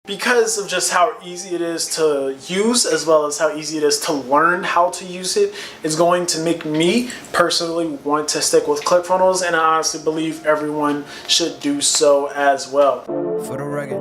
because of just how easy it is to use as well as how easy it is to learn how to use it, is going to make me personally want to stick with Clickfunnels, and I honestly believe everyone should do so as well. For the rugged.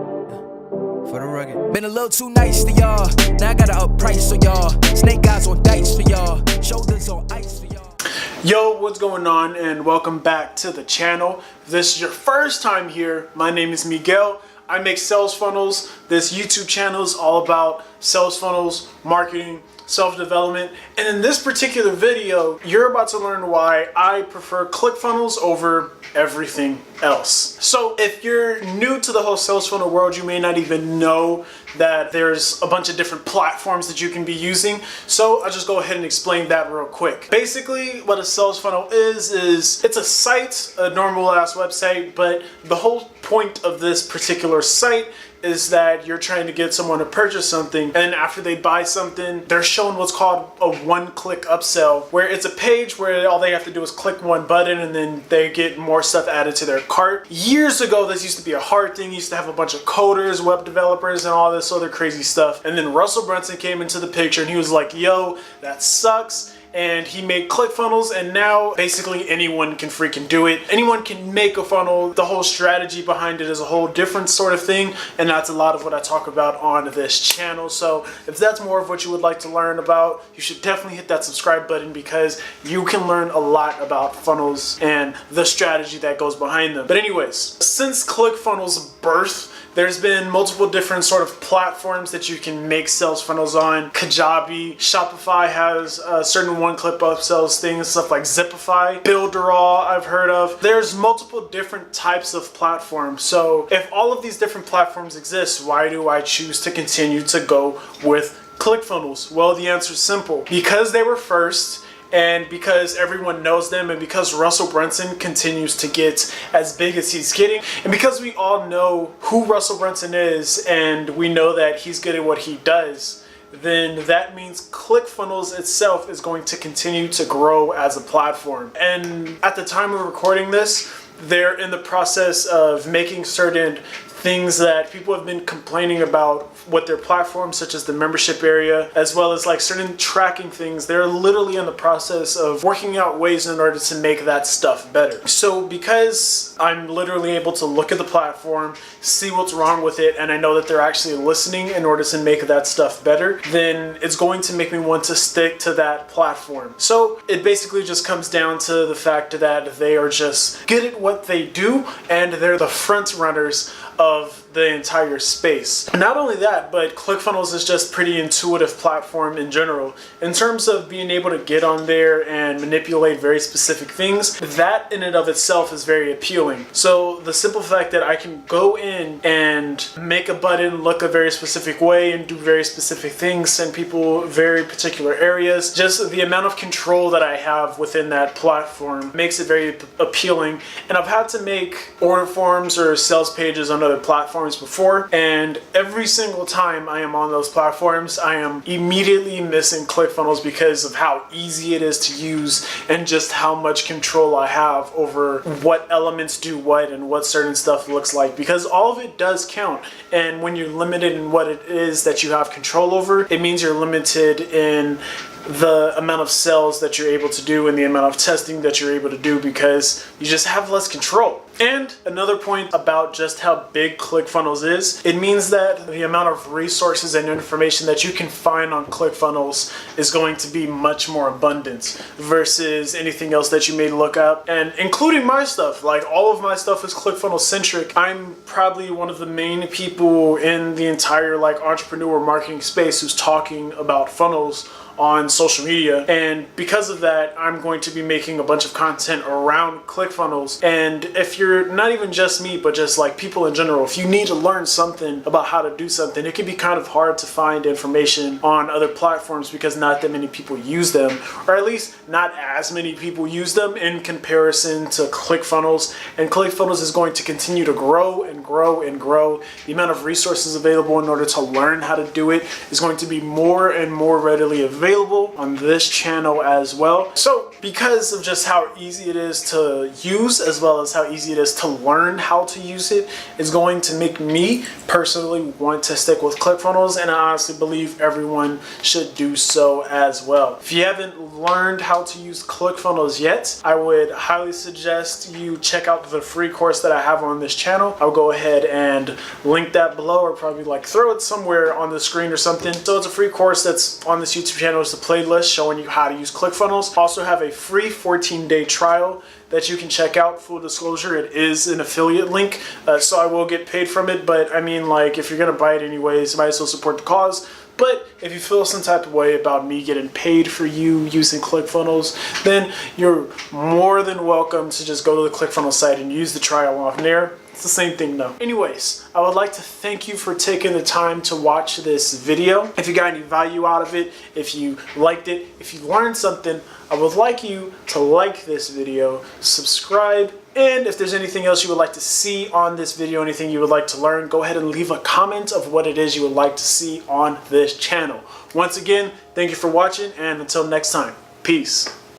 Been a little too nice to y'all. Now I gotta up price for y'all. Snake eyes on dice for y'all. Shoulders on ice for y'all. Yo, what's going on, and welcome back to the channel. If this is your first time here, my name is Miguel. I make sales funnels. This YouTube channel is all about sales funnels, marketing, self-development, and in this particular video, you're about to learn why I prefer Clickfunnels over everything else. So if you're new to the whole sales funnel world, you may not even know that there's a bunch of different platforms that you can be using. So I'll just go ahead and explain that real quick. Basically, what a sales funnel is it's a site, a normal ass website, but the whole point of this particular site is that you're trying to get someone to purchase something, and after they buy something, they're shown what's called a one-click upsell, where it's a page where all they have to do is click one button and then they get more stuff added to their cart. Years ago, this used to be a hard thing. You used to have a bunch of coders, web developers, and all this other crazy stuff. And then Russell Brunson came into the picture and he was like, yo, that sucks. And he made Clickfunnels, and now basically anyone can freaking do it. Anyone can make a funnel. The whole strategy behind it is a whole different sort of thing, and that's a lot of what I talk about on this channel. So if that's more of what you would like to learn about, you should definitely hit that subscribe button, because you can learn a lot about funnels and the strategy that goes behind them. But anyways, since Clickfunnels' birth, there's been multiple different sort of platforms that you can make sales funnels on. Kajabi, Shopify has certain one-click upsells things, stuff like Zipify, Builderall I've heard of. There's multiple different types of platforms. So if all of these different platforms exist, why do I choose to continue to go with Clickfunnels? Well, the answer is simple. Because they were first, and because everyone knows them, and because Russell Brunson continues to get as big as he's getting, and because we all know who Russell Brunson is and we know that he's good at what he does, then that means Clickfunnels itself is going to continue to grow as a platform. And at the time of recording this, they're in the process of making certain things that people have been complaining about with their platform, such as the membership area, as well as like certain tracking things. They're literally in the process of working out ways in order to make that stuff better. So because I'm literally able to look at the platform, see what's wrong with it, and I know that they're actually listening in order to make that stuff better, then it's going to make me want to stick to that platform. So it basically just comes down to the fact that they are just good at what they do, and they're the front runners of the entire space. Not only that, but Clickfunnels is just pretty intuitive platform in general. In terms of being able to get on there and manipulate very specific things, that in and of itself is very appealing. So the simple fact that I can go in and make a button look a very specific way and do very specific things, send people very particular areas, just the amount of control that I have within that platform makes it very appealing. And I've had to make order forms or sales pages on other platforms before, and every single time I am on those platforms, I am immediately missing Clickfunnels because of how easy it is to use and just how much control I have over what elements do what and what certain stuff looks like, because all of it does count. And when you're limited in what it is that you have control over, it means you're limited in the amount of sales that you're able to do and the amount of testing that you're able to do, because you just have less control. And another point about just how big Clickfunnels is, it means that the amount of resources and information that you can find on Clickfunnels is going to be much more abundant versus anything else that you may look up. And including my stuff, like all of my stuff is Clickfunnels centric. I'm probably one of the main people in the entire like entrepreneur marketing space who's talking about funnels on social media, and because of that, I'm going to be making a bunch of content around Clickfunnels. And if you're not even just me, but just like people in general, if you need to learn something about how to do something, it can be kind of hard to find information on other platforms because not that many people use them, or at least not as many people use them in comparison to Clickfunnels. And Clickfunnels is going to continue to grow and grow and grow. The amount of resources available in order to learn how to do it is going to be more and more readily available. available on this channel as well. So because of just how easy it is to use, as well as how easy it is to learn how to use it, is going to make me personally want to stick with Clickfunnels, and I honestly believe everyone should do so as well. If you haven't learned how to use Clickfunnels yet, I would highly suggest you check out the free course that I have on this channel. I'll go ahead and link that below, or probably like throw it somewhere on the screen or something. So it's a free course that's on this YouTube channel. It's a playlist showing you how to use Clickfunnels. Also have a free 14-day trial that you can check out. Full disclosure, it is an affiliate link, so I will get paid from it, but I mean, like, if you're gonna buy it anyways, you might as well support the cause. But if you feel some type of way about me getting paid for you using Clickfunnels, then you're more than welcome to just go to the Clickfunnels site and use the trial on there. It's the same thing though. Anyways, I would like to thank you for taking the time to watch this video. If you got any value out of it, if you liked it, if you learned something, I would like you to like this video, subscribe, and if there's anything else you would like to see on this video, anything you would like to learn, go ahead and leave a comment of what it is you would like to see on this channel. Once again, thank you for watching, and until next time, peace.